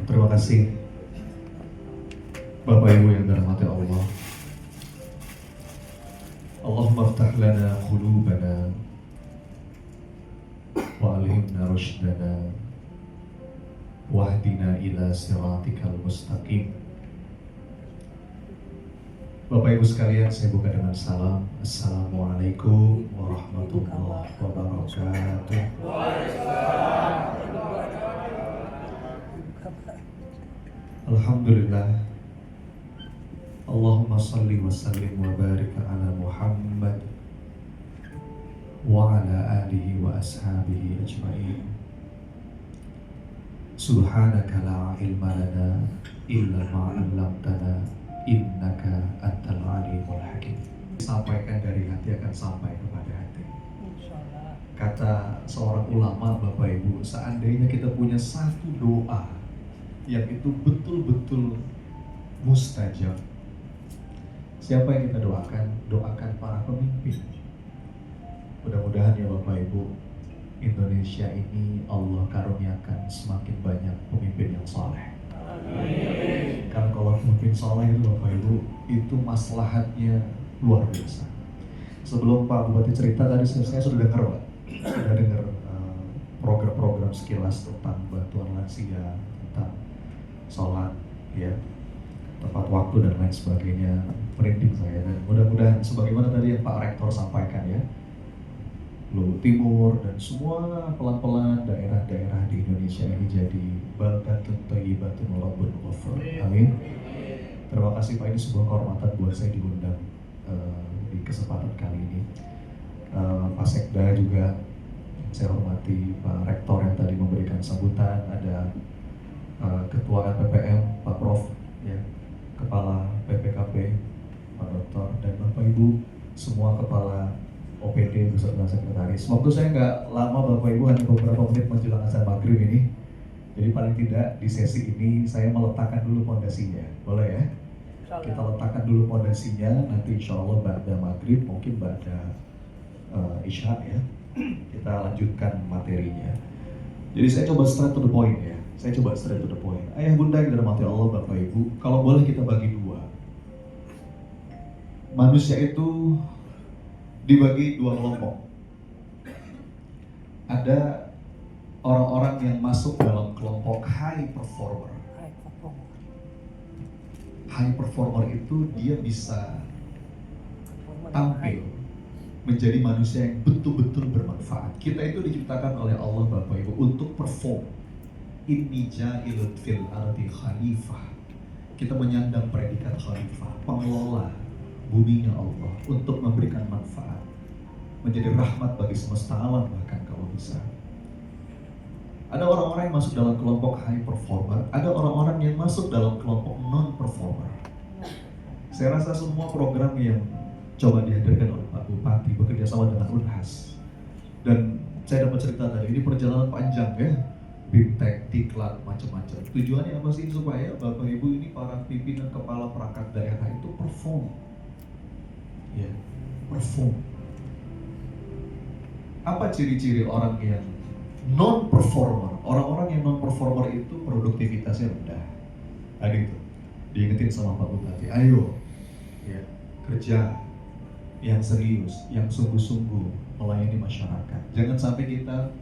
Terima kasih Bapak Ibu yang dirahmati Allah. Allahumma ftah lana qulubana wa alhimna rushdana wahdina ila siratikal mustaqim. Bapak Ibu sekalian, saya buka dengan salam. Assalamualaikum warahmatullahi wabarakatuh. Alhamdulillah. Allahumma salli wa sallim wa barik ala Muhammad wa ala alihi wa ashabihi ajma'in. Subhanaka la ilma lana illa ma 'allamtana innaka antal alimul hakim. Sampaikan dari hati akan sampai kepada hati. Kata seorang ulama, Bapak Ibu, seandainya kita punya satu doa yang itu betul-betul mustajab, siapa yang kita doakan? Doakan para pemimpin. Mudah-mudahan ya Bapak Ibu, Indonesia ini Allah karuniakan semakin banyak pemimpin yang saleh. Karena kalau pemimpin saleh itu Bapak Ibu, itu maslahatnya luar biasa. Sebelum Pak Bupati cerita tadi, saya sudah dengar Pak, sudah dengar program-program sekilas tentang bantuan lansia, tentang sholat, ya, tepat waktu dan lain sebagainya. Merinding saya, dan mudah-mudahan sebagaimana tadi yang Pak Rektor sampaikan ya, Luwu Timur dan semua pelan-pelan daerah-daerah di Indonesia ini jadi baldatun thayyibatun wa rabbun ghafur. Amin. Terima kasih Pak, ini sebuah kehormatan buat saya diundang di kesempatan kali ini. Pak Sekda juga saya hormati, Pak Rektor yang tadi memberikan sambutan, ada Ketua LPPM Pak Prof, ya, Kepala PPKP Pak Dokter, dan Bapak Ibu semua kepala OPD beserta sekretaris. Waktu saya nggak lama Bapak Ibu, hanya beberapa menit menjelang azan maghrib ini. Jadi paling tidak di sesi ini saya meletakkan dulu fondasinya, boleh ya? Kita letakkan dulu fondasinya, nanti insya Allah pada maghrib, mungkin pada isya ya, kita lanjutkan materinya. Jadi saya coba straight to the point ya. Saya coba straight to the point. Ayah bunda yang dirahmati Allah, Bapak Ibu, kalau boleh kita bagi dua. Manusia itu dibagi dua kelompok. Ada orang-orang yang masuk dalam kelompok high performer. High performer itu dia bisa tampil menjadi manusia yang betul-betul bermanfaat. Kita itu diciptakan oleh Allah, Bapak Ibu, untuk perform. Inni ja'ilun fil ardi khalifah. Kita menyandang predikat khalifah, pengelola buminya Allah, untuk memberikan manfaat, menjadi rahmat bagi semesta alam bahkan kalau bisa. Ada orang-orang yang masuk dalam kelompok high performer, ada orang-orang yang masuk dalam kelompok non performer. Saya rasa semua program yang coba dihadirkan oleh Pak Bupati bekerja sama dengan Unhas, dan saya dapat cerita tadi, ini perjalanan panjang ya, BIMTEK, Diklat, macam-macam. Tujuannya apa sih? Supaya Bapak Ibu ini para pimpinan kepala perangkat daerah itu perform. Ya, perform. Apa ciri-ciri orang yang non performer? Orang-orang yang non performer itu produktivitasnya rendah. Tadi itu diingetin sama Pak Bupati, ayo ya, kerja yang serius, yang sungguh-sungguh melayani masyarakat. Jangan sampai kita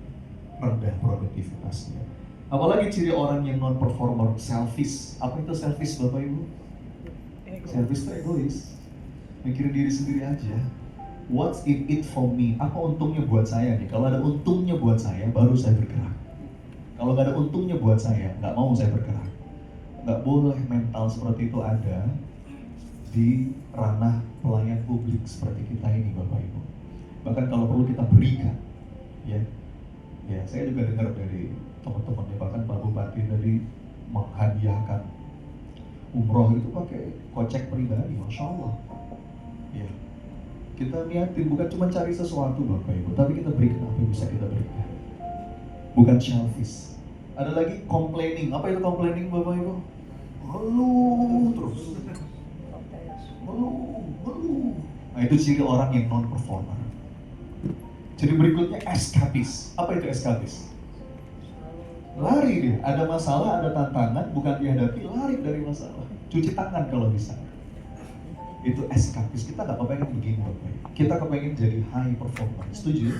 rendah produktivitasnya. Apalagi ciri orang yang non performer, selfish. Apa itu selfish Bapak Ibu? Selfish itu egois, mikirin diri sendiri aja. What's in it for me? Apa untungnya buat saya nih? Kalau ada untungnya buat saya, baru saya bergerak. Kalau nggak ada untungnya buat saya, nggak mau saya bergerak. Nggak boleh mental seperti itu ada di ranah pelayan publik seperti kita ini, Bapak Ibu. Bahkan kalau perlu kita berikan, ya. Ya, saya juga dengar dari teman-teman, bahkan Pak Bupati tadi menghadiahkan umroh itu pakai kocek pribadi, Masya Allah. Ya, kita niatin bukan cuma cari sesuatu Bapak Ibu, tapi kita berikan apa yang bisa kita berikan. Bukan selfish. Ada lagi complaining. Apa itu complaining Bapak Ibu? Ngeluh terus. Ngeluh. Nah, itu ciri orang yang non performer. Jadi berikutnya eskapis. Apa itu eskapis? Lari dia, ada masalah, ada tantangan, bukan dihadapi, lari dari masalah. Cuci tangan kalau bisa. Itu eskapis, kita nggak kepengen begini Bapak. Kita kepengen jadi high performer, setuju?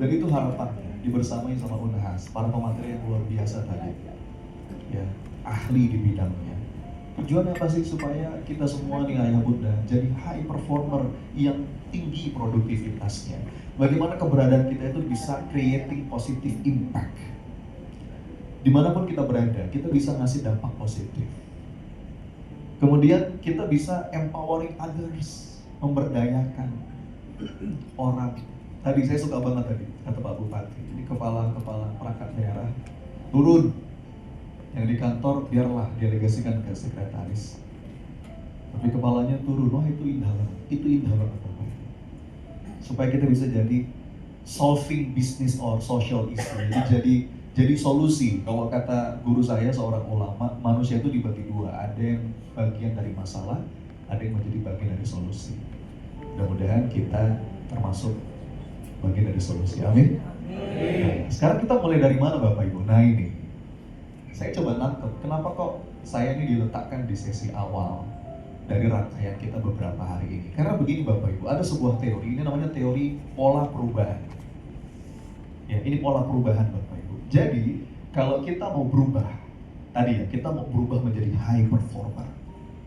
Dan itu harapannya, dibersamai sama Unhas, para pemateri yang luar biasa tadi. Ya, ahli di bidangnya. Tujuannya apa sih? Supaya kita semua nih ayah bunda jadi high performer yang tinggi produktivitasnya. Bagaimana keberadaan kita itu bisa creating positive impact. Dimanapun kita berada, kita bisa ngasih dampak positif. Kemudian kita bisa empowering others, memberdayakan orang. Tadi saya suka banget tadi kata Pak Bupati, ini kepala-kepala perangkat daerah turun, yang di kantor biarlah delegasikan ke sekretaris, tapi kepalanya turun. Wah, itu indah banget, itu indah banget Bapak. Supaya kita bisa jadi solving business or social issue, jadi solusi. Kalau kata guru saya seorang ulama, manusia itu dibagi dua, ada yang bagian dari masalah, ada yang menjadi bagian dari solusi. Mudah-mudahan kita termasuk bagian dari solusi. Amin. Nah, sekarang kita mulai dari mana Bapak Ibu? Nah ini, saya coba nangkep, kenapa kok saya ini diletakkan di sesi awal dari rangkaian kita beberapa hari ini. Karena begini Bapak Ibu, ada sebuah teori, ini namanya teori pola perubahan. Ya, ini pola perubahan Bapak Ibu. Jadi, kalau kita mau berubah, tadi ya, kita mau berubah menjadi high performer.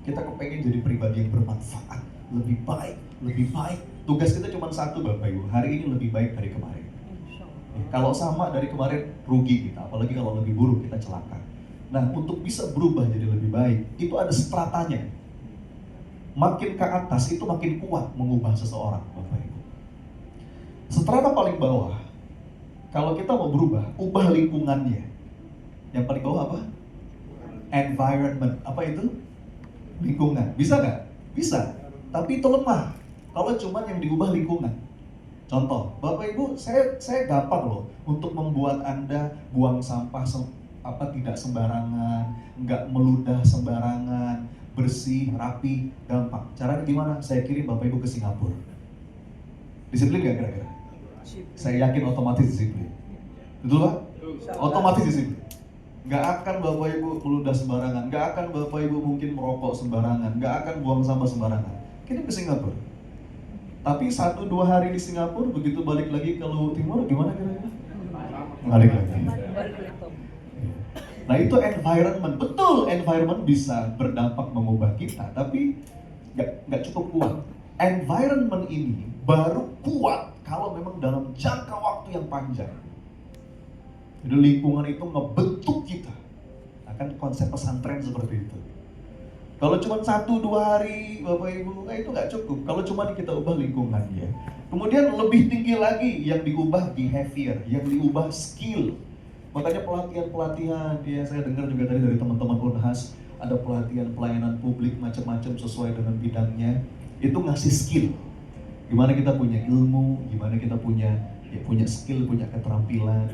Kita kepengen jadi pribadi yang bermanfaat, lebih baik, lebih baik. Tugas kita cuma satu Bapak Ibu, hari ini lebih baik dari kemarin. Ya, kalau sama dari kemarin, rugi kita, apalagi kalau lebih buruk kita celaka. Nah, untuk bisa berubah jadi lebih baik, itu ada stratanya. Makin ke atas itu makin kuat mengubah seseorang Bapak Ibu. Strata paling bawah, kalau kita mau berubah, ubah lingkungannya. Yang paling bawah apa? Environment. Apa itu? Lingkungan. Bisa nggak? Bisa. Tapi itu lemah. Kalau cuma yang diubah lingkungan. Contoh, Bapak Ibu, saya gampang loh untuk membuat Anda buang sampah tidak sembarangan, nggak meludah sembarangan, bersih, rapi, gampang. Caranya gimana? Saya kirim Bapak Ibu ke Singapura. Disiplin nggak kira-kira? Saya yakin otomatis disiplin. Betul Pak? Otomatis disiplin. Nggak akan Bapak Ibu meludah sembarangan, nggak akan Bapak Ibu mungkin merokok sembarangan, nggak akan buang sampah sembarangan. Kirim ke Singapura. Tapi 1-2 hari di Singapura, begitu balik lagi ke Luhut Timur, gimana kira-kira? Balik lagi. Nah itu environment, betul environment bisa berdampak mengubah kita, tapi nggak cukup kuat. Environment ini baru kuat kalau memang dalam jangka waktu yang panjang. Jadi lingkungan itu ngebentuk kita. Nah, kan konsep pesantren seperti itu. Kalau cuma 1-2 hari Bapak Ibu, itu nggak cukup. Kalau cuma kita ubah lingkungannya. Kemudian lebih tinggi lagi yang diubah behavior, yang diubah skill. Makanya pelatihan-pelatihan, ya saya dengar juga tadi dari teman-teman Unhas, ada pelatihan pelayanan publik macam-macam sesuai dengan bidangnya. Itu ngasih skill. Gimana kita punya ilmu, gimana kita punya skill, punya keterampilan.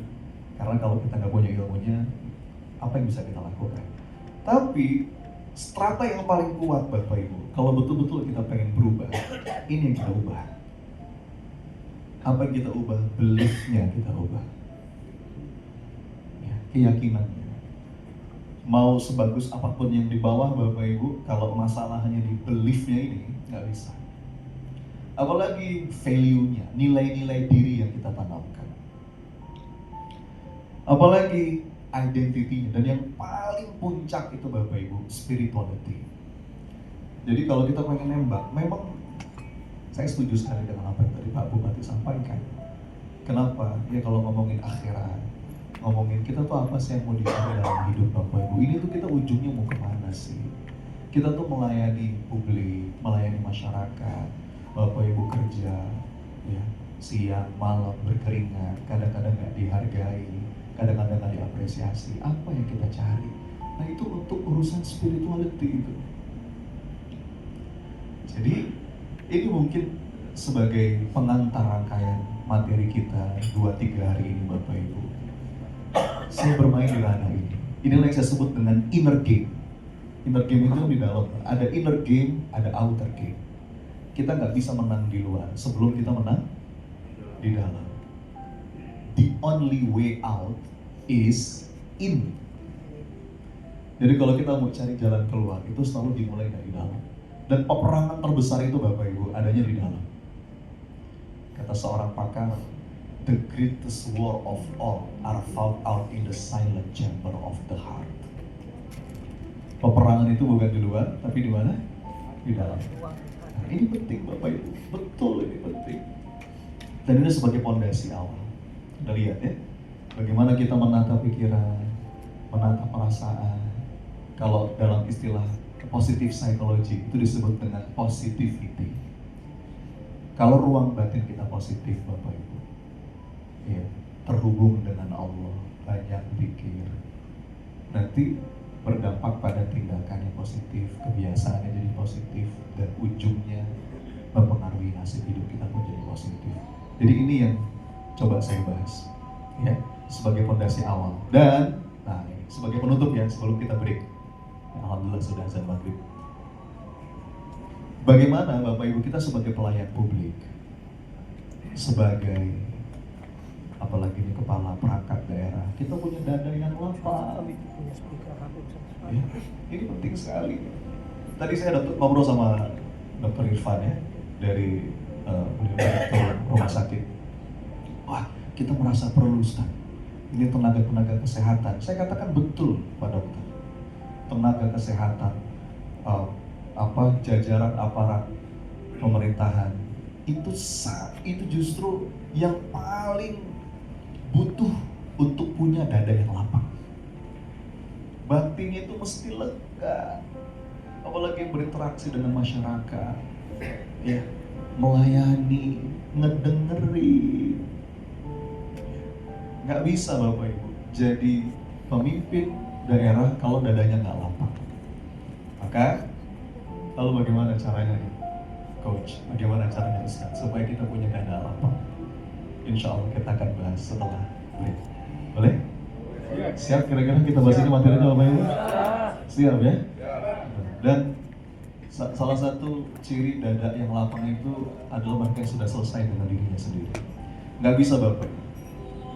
Karena kalau kita nggak punya ilmunya, apa yang bisa kita lakukan? Tapi strata yang paling kuat Bapak Ibu, kalau betul-betul kita pengen berubah, ini yang kita ubah. Apa yang kita ubah? Beliefnya kita ubah. Ya, keyakinannya. Mau sebagus apapun yang di bawah Bapak Ibu, kalau masalahnya di beliefnya ini, nggak bisa. Apalagi value-nya, nilai-nilai diri yang kita tanamkan. Apalagi identity-nya, dan yang paling puncak itu Bapak Ibu, spirituality. Jadi kalau kita pengen nembak, memang saya setuju sekali dengan apa yang tadi Pak Bupati sampaikan. Kenapa? Ya kalau ngomongin akhirat, ngomongin kita tuh apa sih yang mau dicapai dalam hidup Bapak Ibu, ini tuh kita ujungnya mau kemana sih? Kita tuh melayani publik, melayani masyarakat, Bapak Ibu kerja, ya siang, malam, berkeringat, kadang-kadang nggak dihargai, kadang-kadang nggak diapresiasi. Apa yang kita cari? Nah itu untuk urusan spirituality itu. Jadi ini mungkin sebagai pengantar rangkaian materi kita 2-3 hari ini Bapak Ibu. Saya bermain di ranah ini. Inilah yang saya sebut dengan inner game. Inner game itu di dalam ada inner game, ada outer game. Kita nggak bisa menang di luar sebelum kita menang di dalam. The only way out is in. Jadi kalau kita mau cari jalan keluar, itu selalu dimulai dari dalam. Dan peperangan terbesar itu Bapak Ibu adanya di dalam. Kata seorang pakar, the greatest war of all are found out in the silent chamber of the heart. Peperangan itu bukan di luar, tapi di mana? Di dalam. Nah, ini penting Bapak Ibu, betul ini penting. Dan ini sebagai pondasi awal. Kita lihat ya, bagaimana kita menata pikiran, menata perasaan. Kalau dalam istilah positive psychology itu disebut dengan positivity. Kalau ruang batin kita positif Bapak Ibu, ya, terhubung dengan Allah, banyak pikir, nanti berdampak pada tindakan yang positif, kebiasaan yang jadi positif, dan ujungnya mempengaruhi nasib hidup kita pun jadi positif. Jadi ini yang coba saya bahas, ya, sebagai fondasi awal. Dan, nah ini sebagai penutup ya, sebelum kita break. Alhamdulillah sudah azan maghrib. Bagaimana Bapak Ibu kita sebagai pelayan publik, sebagai apalagi ini kepala perangkat daerah, kita punya dada yang lapang. Ya, ini penting sekali. Tadi saya ngobrol sama Dr. Irfan ya, dari direktur rumah sakit. Wah, kita merasa perlu Ustaz, ini tenaga kesehatan. Saya katakan betul Pak Dokter, tenaga kesehatan, jajaran aparat pemerintahan itu justru yang paling butuh untuk punya dada yang lapang. Batinnya itu mesti lega, apalagi berinteraksi dengan masyarakat, ya, melayani, ngedengerin. Nggak bisa Bapak Ibu jadi pemimpin daerah kalau dadanya nggak lapang. Maka lalu bagaimana caranya nih, Coach? Bagaimana caranya Ustaz supaya kita punya dada lapang? Insya Allah kita akan bahas setelah break. Boleh? Siap kira-kira kita bahas ini materinya Bapak Ibu? Siap ya? Dan salah satu ciri dada yang lapang itu adalah mereka yang sudah selesai dengan dirinya sendiri. Nggak bisa Bapak Ibu,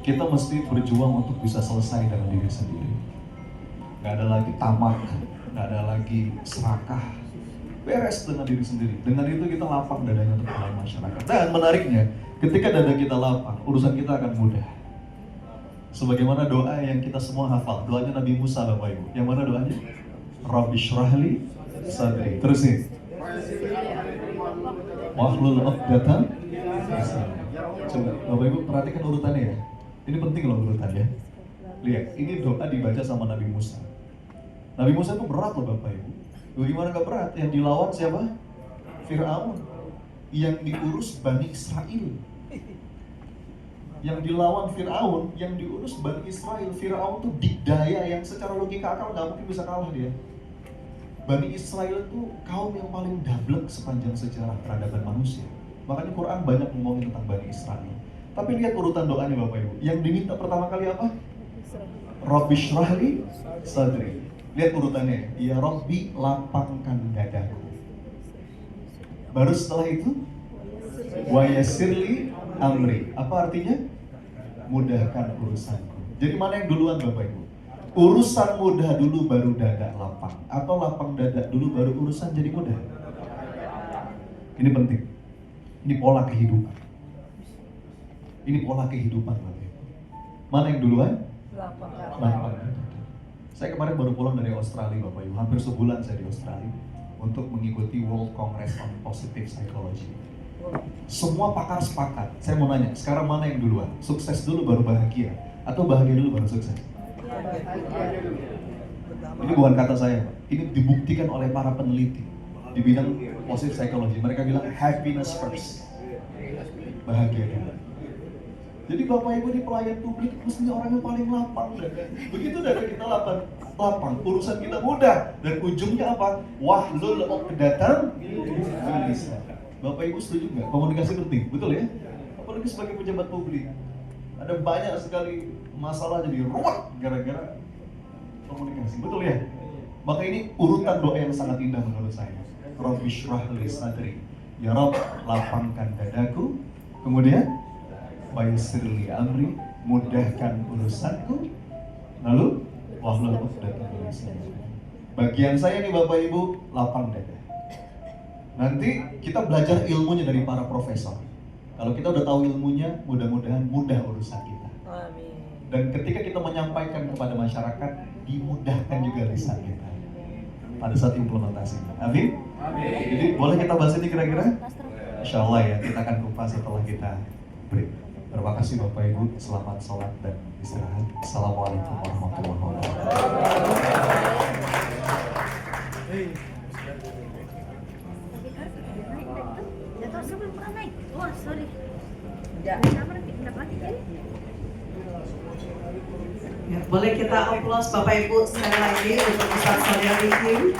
kita mesti berjuang untuk bisa selesai dengan diri sendiri. Nggak ada lagi tamak, nggak ada lagi serakah, beres dengan diri sendiri. Dengan itu kita lapang dadanya untuk melayani masyarakat. Dan menariknya, ketika dada kita lapang, urusan kita akan mudah. Sebagaimana doa yang kita semua hafal, doanya Nabi Musa Bapak Ibu. Yang mana doanya? Rabbi shrahli sadri. Terusin. Wahlul 'uqdatam. Coba Bapak Ibu perhatikan urutannya ya. Ini penting loh urutannya. Lihat, ini doa dibaca sama Nabi Musa. Nabi Musa itu berat loh Bapak Ibu. Bagaimana gak berat? Yang dilawan siapa? Fir'aun. Yang diurus Bani Israel. Yang dilawan Fir'aun, yang diurus Bani Israel. Fir'aun tuh dikdaya yang secara logika akal gak mungkin bisa kalah dia. Bani Israel itu kaum yang paling dablek sepanjang sejarah peradaban manusia. Makanya Quran banyak ngomongin tentang Bani Israel. Tapi lihat urutan doanya Bapak Ibu. Yang diminta pertama kali apa? Rabbi shrahli sadri. Lihat urutannya. Ya Rabbi, lapangkan dadaku. Baru setelah itu wa yassirli amri. Apa artinya? Mudahkan urusanku. Jadi mana yang duluan Bapak Ibu? Urusan mudah dulu baru dada lapang, atau lapang dada dulu baru urusan jadi mudah? Ini penting. Ini pola kehidupan. Ini pola kehidupan Bapak Ibu. Mana yang duluan? Lapang. Saya kemarin baru pulang dari Australia Bapak Ibu. Hampir sebulan saya di Australia untuk mengikuti World Congress on Positive Psychology. Semua pakar sepakat. Saya mau nanya, sekarang mana yang duluan? Sukses dulu baru bahagia, atau bahagia dulu baru sukses? Ini bukan kata saya, Pak. Ini dibuktikan oleh para peneliti di bidang positive psychology. Mereka bilang happiness first, bahagia dulu. Jadi Bapak Ibu di pelayan publik mestinya orang yang paling lapang. Begitu dada kita lapang, urusan kita mudah, dan ujungnya apa? Wahlul 'uqdatam min lisan. Bapak Ibu setuju nggak? Komunikasi penting, betul ya? Apalagi sebagai pejabat publik, ada banyak sekali masalah jadi ruwet gara-gara komunikasi, betul ya? Maka ini urutan doa yang sangat indah menurut saya. Rabbi shrahli sadri. Ya Rabb, lapangkan dadaku. Kemudian wa yassirli amri, mudahkan urusanku. Lalu, wah lu sudah tertulis. Bagian saya nih Bapak Ibu, 8 deh. Nanti kita belajar ilmunya dari para profesor. Kalau kita udah tahu ilmunya, mudah-mudahan mudah urusan kita. Amin. Dan ketika kita menyampaikan kepada masyarakat, dimudahkan juga lisan kita pada saat implementasi. Amin? Amin. Jadi boleh kita bahas ini kira-kira? Insya Allah ya, kita akan kupas setelah kita break. Terima kasih Bapak Ibu, selamat sholat dan istirahat. Assalamualaikum warahmatullahi wabarakatuh. Ya, boleh kita aplaus Bapak Ibu sekali lagi untuk Ustaz Surya Ikhlim.